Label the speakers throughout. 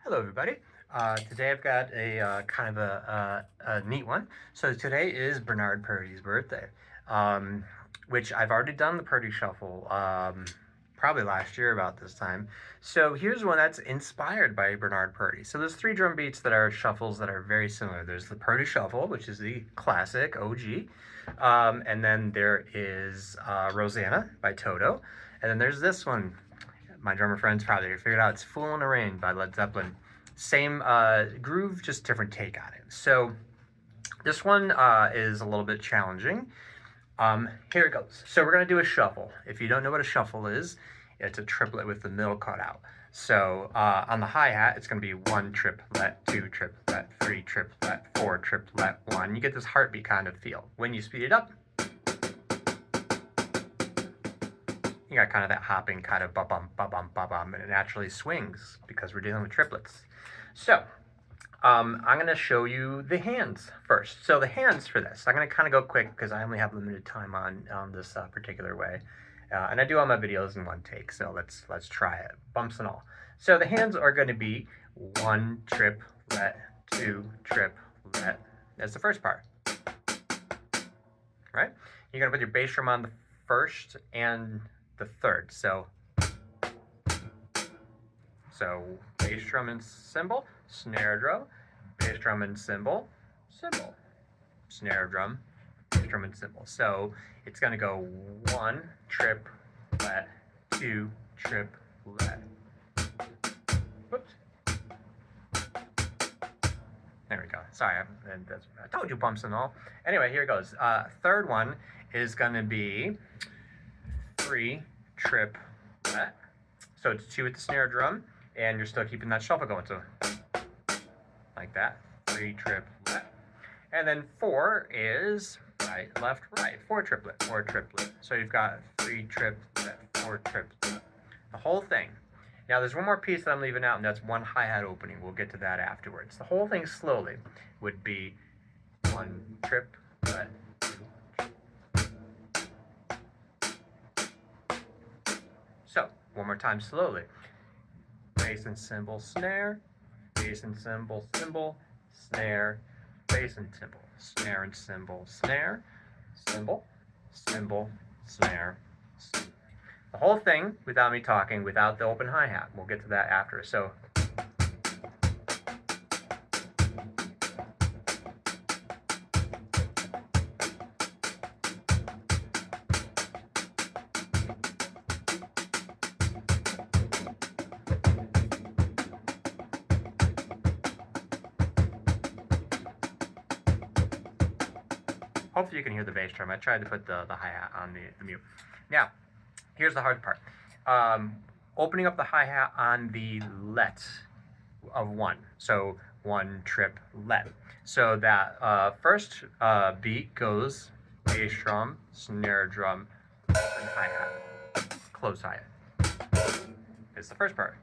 Speaker 1: Hello, everybody. Today I've got a kind of a neat one. So today is Bernard Purdie's birthday, um, which I've already done the Purdie Shuffle probably last year about this time. So here's one that's inspired by Bernard Purdie. So there's three drum beats that are shuffles that are very similar. There's the Purdie Shuffle, which is the classic OG, and then there is Rosanna by Toto, and then there's this one. My drummer friends probably figured out it's "Fool in the Rain" by Led Zeppelin. Same groove, just different take on it. So this one is a little bit challenging. Here it goes. So we're gonna do a shuffle. If you don't know what a shuffle is, it's a triplet with the middle cut out. So on the hi-hat, it's gonna be 1 triplet, 2 triplet, 3 triplet, 4 triplet, 1. You get this heartbeat kind of feel. When you speed it up, you got kind of that hopping kind of ba-bum, ba-bum, ba-bum, and it naturally swings because we're dealing with triplets. So I'm going to show you the hands first. So the hands for this, I'm going to kind of go quick because I only have limited time on this particular way. And I do all my videos in one take, so let's try it, bumps and all. So the hands are going to be 1 triplet, 2 triplet. That's the first part, right? You're going to put your bass drum on the first and the third. So bass drum and cymbal, snare drum, bass drum and cymbal, cymbal, snare drum, bass drum and cymbal. So it's going to go 1 triplet, 2 triplet. Whoops. There we go. Sorry, I told you bumps and all. Anyway, here it goes. Third one is going to be 3 triplet. So it's 2 with the snare drum, and you're still keeping that shuffle going. So like that, 3 triplet. And then 4 is right, left, right, 4 triplet, 4 triplet. So you've got 3 triplet, 4 triplet. The whole thing. Now there's one more piece that I'm leaving out, and that's 1 hi-hat opening. We'll get to that afterwards. The whole thing slowly would be 1 triplet. So, one more time slowly. Bass and cymbal, snare, bass and cymbal, cymbal, snare, bass and cymbal, snare and cymbal, snare, cymbal, cymbal, snare, cymbal. The whole thing without me talking, without the open hi-hat. We'll get to that after. So, hopefully you can hear the bass drum. I tried to put the hi-hat on the mute. Now, here's the hard part. Opening up the hi-hat on the let of 1. So 1 triplet. So that first beat goes bass drum, snare drum, and hi-hat. Close hi-hat. It's the first part.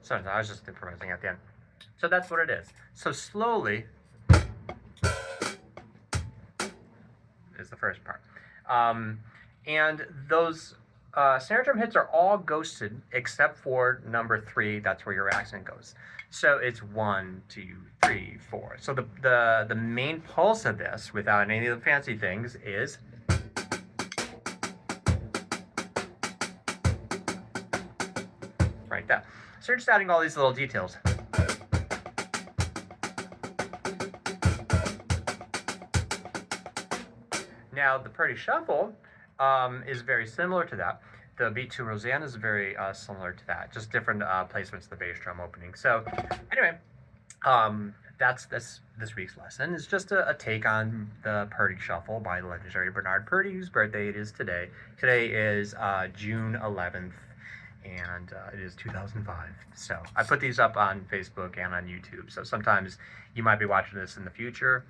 Speaker 1: So I was just improvising at the end. So that's what it is. So slowly is the first part. And those snare drum hits are all ghosted except for number 3. That's where your accent goes. So it's 1, 2, 3, 4. So the main pulse of this, without any of the fancy things, is right there. So you're just adding all these little details. Now the Purdie Shuffle is very similar to that. The beat to Rosanna is very similar to that, just different placements of the bass drum opening. So anyway, that's this week's lesson. It's just a take on the Purdie Shuffle by the legendary Bernard Purdie, whose birthday it is today. Today is June 11th. And it is 2005. So I put these up on Facebook and on YouTube. So sometimes you might be watching this in the future,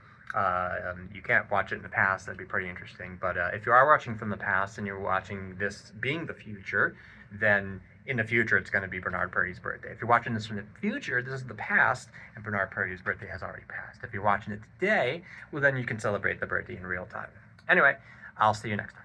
Speaker 1: You can't watch it in the past. That'd be pretty interesting. But if you are watching from the past and you're watching this being the future, then in the future it's going to be Bernard Purdie's birthday. If you're watching this from the future, this is the past, and Bernard Purdie's birthday has already passed. If you're watching it today, well, then you can celebrate the birthday in real time. Anyway, I'll see you next time.